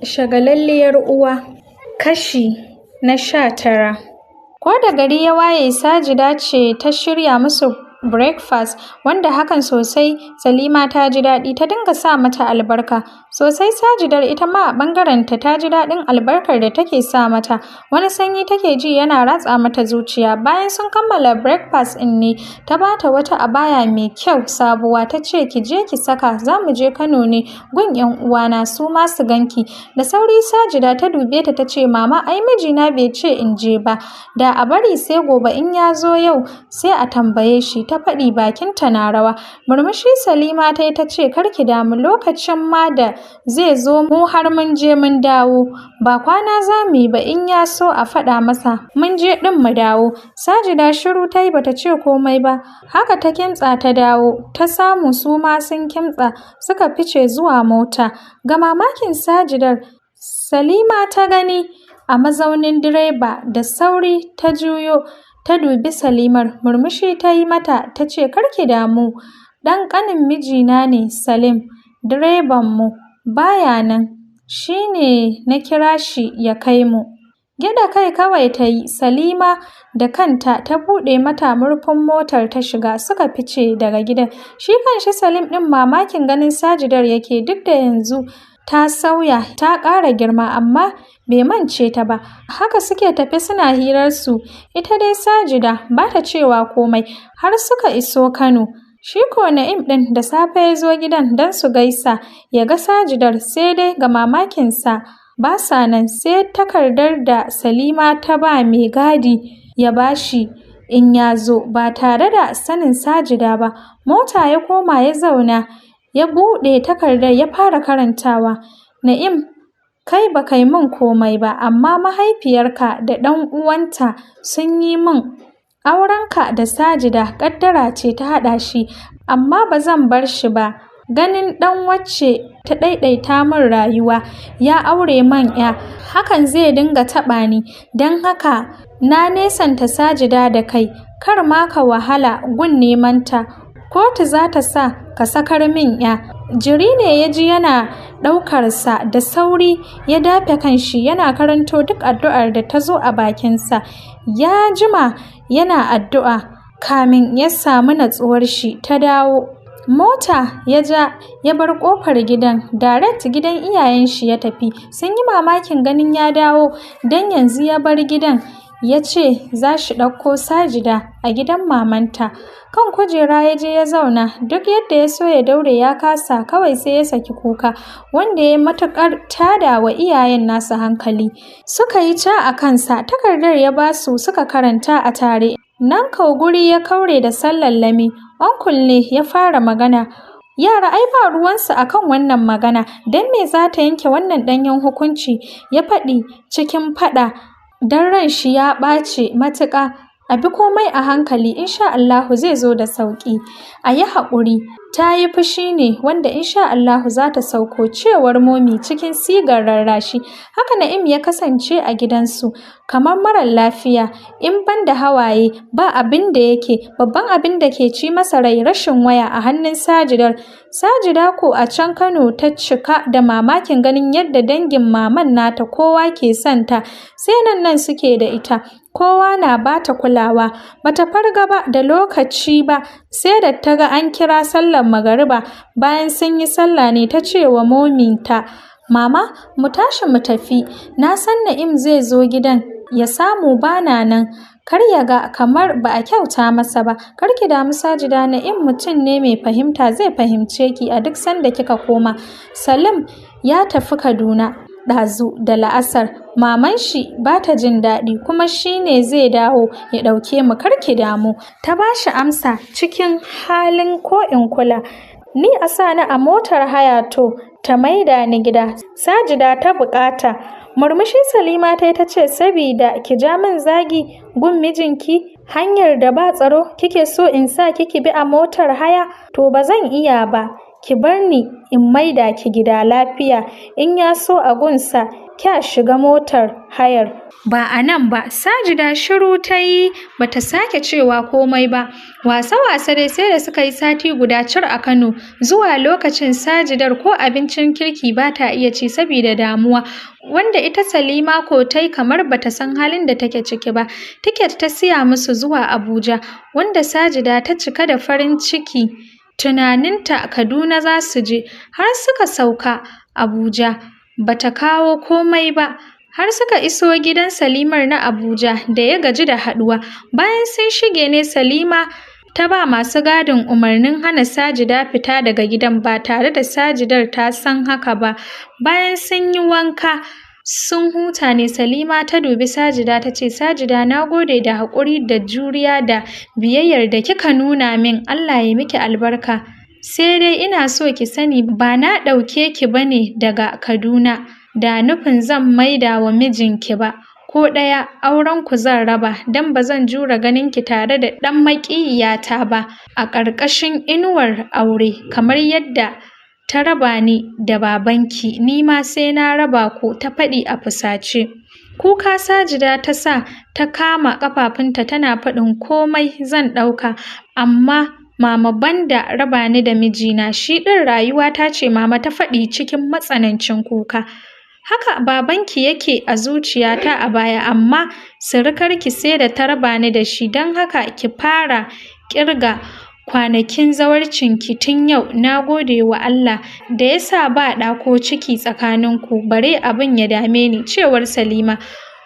Shagalalliyar Uwa Kashi na 19. Ko da gari ya waye Sajida ce ta shirya musu breakfast wanda hakan sosai Salima ta ji daɗi ta dinga sa mata albarka. Sosai Sajidar ita ma a ɓangarenta ta ji daɗin albarkar da take sa mata. Wani sanyi take ji yana ratsa mata zuciya. Bayan sun kammala breakfast ɗin ne ta bata wata abaya mai kyau sabuwa ta ce ki je ki saka za mu je Kano ne gun 'yan uwana su ma su ganki. Da sauri Sajida ta dube ta ce mama ai mijina bai ce in je ba. Da a bari sai gobe in ya zo yau sai a tambaye shi ta faɗi bakinta na rawa. Murmushi Salima ta yi ta ce kar ki damu lokacin ma da zai zo mu har mun je mun dawo. Ba kwana za mu yi ba in ya so a faɗa masa mun je ɗin mu dawo. Sajida shiru ta yi bata ce komai ba. Haka ta kimtsa ta dawo ta samu su ma sun kimtsa suka fice zuwa mota. Ga mamakin Sajidar Salima ta gani a mazaunin direba da sauri ta juyo ta dubi Salimar murmushi ta yi mata ta ce kar ki damu ɗan ƙanin mijina ne Salim direbanmu baya nan shi ne na kira shi ya kai mu. Gyaɗa kai kawai ta yi Salima da kanta ta buɗe mata murfin motar ta shiga suka fice daga gidan. Shi kanshi Salim ɗin mamakin ganin Sajidar yake duk da yanzu ta sauya ta ƙara girma amma bai mance ta ba. Haka suke tafe suna hirarsu ita dai Sajida ba ta cewa komai har suka iso Kano. Shi ko Na'im ɗin da safe ya zo gidan don su gaisa ya ga Sajidar sai dai ga mamakinsa ba sa nan sai takardar da Salima ta ba mai gadi ya bashi in ya zo ba tare da sanin Sajida ba. Mota ya koma ya zauna ya buɗe takardar ya fara karantawa. Na'im kai ba kai min komai ba amma mahaifiyarka da ɗan uwanta sun yi min aurenka da Sajida ƙaddara ce ta haɗa shi amma ba zan bar shi ba. Ganin ɗan wacce ta ɗaiɗaita min rayuwa ya aure man ya hakan zai dinga taɓa ni don haka na nesanta Sajida da kai kar ma ka wahala gun nemanta kotu za ta sa ka sakar min ya. Jiri ne ya ji yana ɗaukarsa da sauri ya dafe kanshi yana karanto duk addu'ar da ta zo a bakinsa. Ya jima yana addu'a kamin ya samu natsuwar shi ta dawo. Mota ya ja ya bar ƙofar gidan direct gidan iyayen shi ya tafi. Sun yi mamakin ganin ya dawo don yanzu ya bar gidan ya ce za shi ɗauko Sajida a gidan mamanta. Kan kujera ya je ya zauna duk yadda ya so ya daure ya kasa kawai sai ya saki kuka wanda ya matuƙar tada wa iyayen nasa hankali. Suka yi ca a kansa takardar ya basu suka karanta a tare. Nan kau guri ya kaure da sallallami. Onkul ne ya fara magana. Yara ai ba ruwansu akan wannan magana don me za ta yanke wannan ɗanyen hukunci ya faɗi cikin faɗa. Dan ran shi ya ɓace matuƙa. A bi komai a hankali insha Allahu zai zo da sauƙi. A yi haƙuri ta yi fushi ne wanda insha Allahu za ta sauko cewar momi cikin sigar rarrashi. Haka Na'im ya kasance a gidansu kamar marar lafiya in ban da hawaye ba abin da yake. Babban abin da ke ci masa rai rashin waya a hannun Sajidar. Sajida ko a can Kano ta cika da mamakin ganin yadda dangin maman nata kowa ke son ta sai nan suke da ita. Kowa na bata kulawa bata farga ba da lokaci ba sai da ta ga an kira sallar magariba. Bayan sun yi sallah ne ta ce wa mominta mama mu tashi mu tafi na san Na'im zai zo gidan ya samu bana nan kar ya ga kamar ba a kyauta masa ba. Kar ki damu Sajida Na'im mutum ne mai fahimta zai fahimce ki a duk sanda kika koma. Salim ya tafi Kaduna ɗazu da la'asar maman shi ba ta jin daɗi kuma shi ne zai dawo ya ɗauke mu kar ki damu. Ta ba shi amsa cikin halin ko in kula. Ni a sa ni a motar haya to ta maida ni gida. Sajida ta buƙata. Murmushi Salima ta yi ta ce sabida ki ja min zagi gun mijinki hanyar da ba tsaro kike so in sa kiki bi a motar haya to ba zan iya ba. Ki bar ni in maida ki gida lafiya in ya so a gunsa kya shiga motar hayar. Ba a nan ba, Sajida shiru ta yi bata sake cewa komai ba. Wasa-wasa dai sai da suka yi sati guda cir a Kano. Zuwa lokacin Sajidar ko abincin kirki ba ta iya ci saboda damuwa. Wanda ita Salima ko ta yi kamar bata san halin da take ciki ba. Tiket ta siya musu zuwa Abuja, wanda Sajida ta cika da farin ciki. Tunaninta Kaduna za su je, har suka sauka Abuja. Bata kawo komai ba. Har suka iso gidan Salimar na Abuja da ya gaji da haɗuwa. Bayan sun shige ne Salima ta ba masu gadin umarnin hana Sajida fita daga gidan ba tare da Sajidar ta san haka ba. Bayan sun yi wanka sun huta ne Salima ta dubi Sajida ta ce, Sajida na gode da haƙuri da juriya da biyayyar da kika nuna min, Allah ya miki albarka. Sai dai ina so ki sani ba na ɗauke ki bane daga Kaduna da nufin zan maida wa mijinki ba. Ko ɗaya aurenku zan raba don ba zan jura ganin ki tare da ɗan maƙiyata ba a ƙarƙashin inuwar aure kamar yadda ta raba ni da babanki, ni ma sai na raba ku, ta faɗi a fusace. Kuka Sajida ta sa ta kama ƙafafunta tana faɗin komai zan ɗauka, amma Mama banda raba ni da mijina, shi ɗin rayuwata ce, Mama ta faɗi cikin matsanancin kuka. Haka babanki yake a zuciyata a baya, amma surukarki sai da ta raba ni da shi, don haka ki fara ƙirga kwanakin zawarcinki tun yau. Na gode wa Allah da ya sa ba ɗa ko ciki tsakaninku, bare abin ya dame ni, cewar Salima.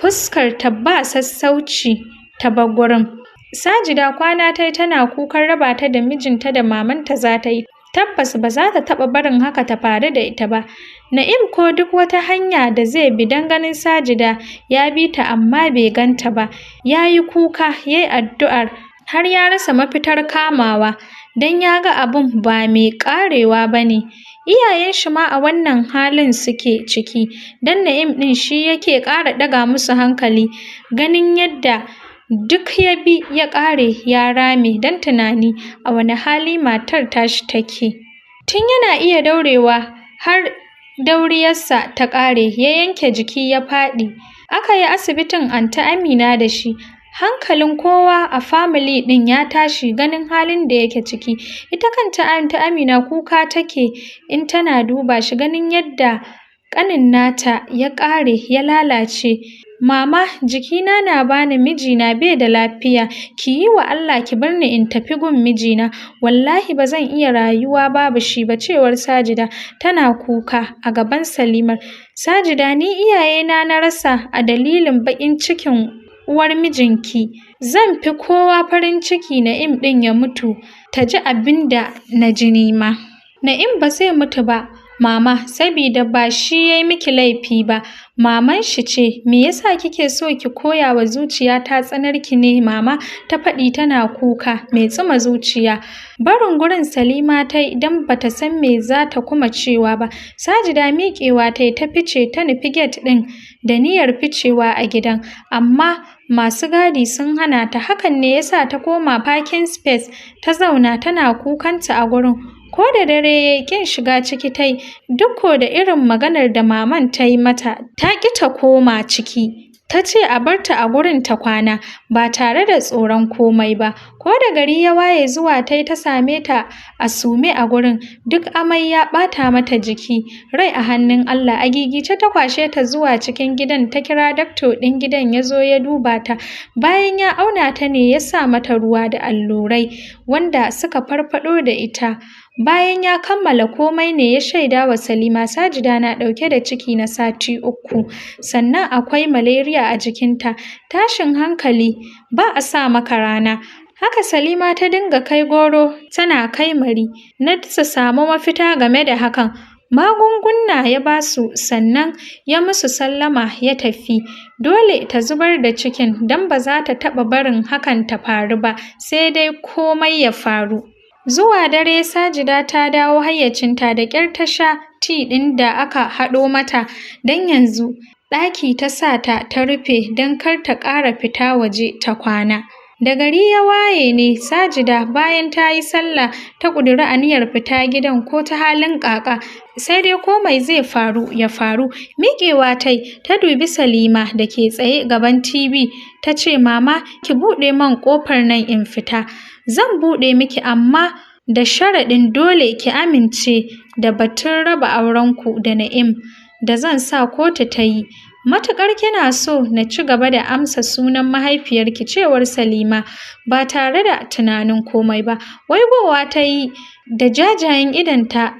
Fuskar ta ba sassauci ta bar gurin. Sajida kwana ta yi tana kukan raba ta da mijinta da mamanta za ta yi. Tabbas ba za ta taɓa barin haka ta faru da ita ba. Na'im ko duk wata hanya da zai bi don ganin Sajida ya bi ta, amma bai ganta ba. Ya yi kuka, ya yi addu'ar, har ya rasa mafitar kamawa, don ya ga abin ba mai ƙarewa ba ne. Iyayen shi ma a wannan halin suke ciki, don Na'im ɗin shi yake ƙara ɗaga musu hankali, ganin yadda duk ya bi ya ƙare ya rame, don tunani a wani hali matar tashi take. Tun yana iya daurewa har dauriyarsa ta ƙare, ya yanke jiki ya faɗi. Aka yi asibitin Anty Amina da shi. Hankalin kowa a family ɗin ya tashi ganin halin da yake ciki. Ita kanta Anty Amina kuka take in tana duba shi, ganin yadda ƙanin nata ya ƙare ya lalace. Mama, jikina na bani, mijina bai da lafiya, ki yi wa Allah ki bar ni in tafi gun mijina, wallahi ba zan iya rayuwa babu shi ba, cewar Sajida tana kuka a gaban Salimar. Sajida, ni iyayena na rasa a dalilin baƙin cikin uwar mijinki. Zan fi kowa farin ciki Na'im ɗin ya mutu, ta ji abin da na ji nima. Na'im ba zai mutu ba, Mama, sabida ba shi ya yi miki laifi ba, maman shi ce. Me yasa kike so ki koya wa zuciyata tsanarki ne, Mama? Ta faɗi tana kuka mai tsuma zuciya. Barin gurin Salima ta yi don bata san me za ta kuma cewa ba. Sajida miƙewa ta yi ta fice ta nufi gate ɗin da niyyar ficewa a gidan, amma masu gadi sun hana ta. Hakan ne yasa ta koma parking space ta zauna tana kukanta a gurin. Ko da dare ya yi ƙin shiga ciki ta yi, duk ko da irin maganar da maman ta yi mata, ta ƙi ta koma ciki. Ta ce a bar ta a gurin ta kwana, ba tare da tsoron komai ba. Ko da gari ya waye zuwa ta yi ta same ta a sume a gurin, duk amai ya ɓata mata jiki, rai a hannun Allah. A gigice ta kwashe ta zuwa cikin gidan, ta kira dakto ɗin gidan ya zo ya duba ta. Bayan ya auna ta ne ya sa mata ruwa da allurai wanda suka farfaɗo da ita. Bayan ya kammala komai ne ya shaida wa Salima Sajida na ɗauke da ciki na sati 3, sannan akwai malaria a jikinta. Tashin hankali, ba a sa maka rana. Haka Salima ta dinga kai goro tana kai mari na su samu mafita game da hakan. Magunguna ya basu, sannan ya musu sallama ya tafi. Dole ta zubar da cikin don ba za ta taɓa barin hakan ta faru ba, sai dai komai ya faru. Zuwa dare Sajida ta dawo hayyacinta, da ƙyar ta sha tea ɗin da aka haɗo mata, don yanzu ɗaki ta sa ta rufe don kar ta ƙara fita waje ta kwana. Da gari ya waye ne Sajida bayan ta yi sallah ta ƙudiri aniyar fita gidan ko ta halin ƙaƙa, sai dai komai zai faru ya faru. Miƙewa ta dubi Salima da ke tsaye gaban TV ta ce, Mama, ki buɗe man ƙofar nan in fita. Zan buɗe miki amma da sharaɗin dole ki amince da batun raba aurenku da Na'im da zan sa kotu ta yi. Matuƙar kina so na ci gaba da amsa sunan mahaifiyarki, cewar Salima ba tare da tunanin komai ba. Waigowa ta yi da jajayen idonta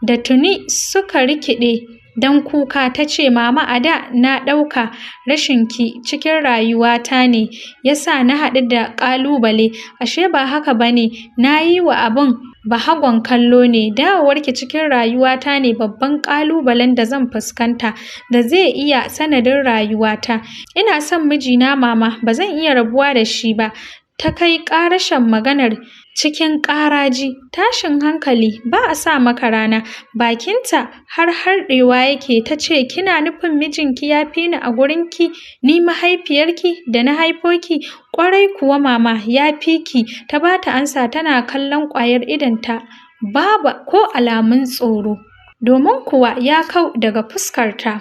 da tuni suka rikide don kuka ta ce, Mama, a da na ɗauka rashinki cikin rayuwata ne ya sa na haɗu da ƙalubale, ashe ba haka ba ne, na yi wa abin bahagon kallo ne. Dawowarki cikin rayuwata ne babban ƙalubalen da zan fuskanta da zai iya sanadin rayuwata. Ina son mijina, Mama, ba zan iya rabuwa da shi ba. Ta kai ƙarashen maganar cikin ƙaraji. Tashin hankali ba a sa maka rana. Bakinta har harɗewa yake. Ta ce, kina nufin mijinki ya fi ni a gurinki, ni mahaifiyarki da na haifo ki? Ƙwarai kuwa, Mama, ya fi ki. Ta ba ta ansa tana kallon ƙwayar idonta babu ko alamun tsoro, domin kuwa ya kau daga fuskarta.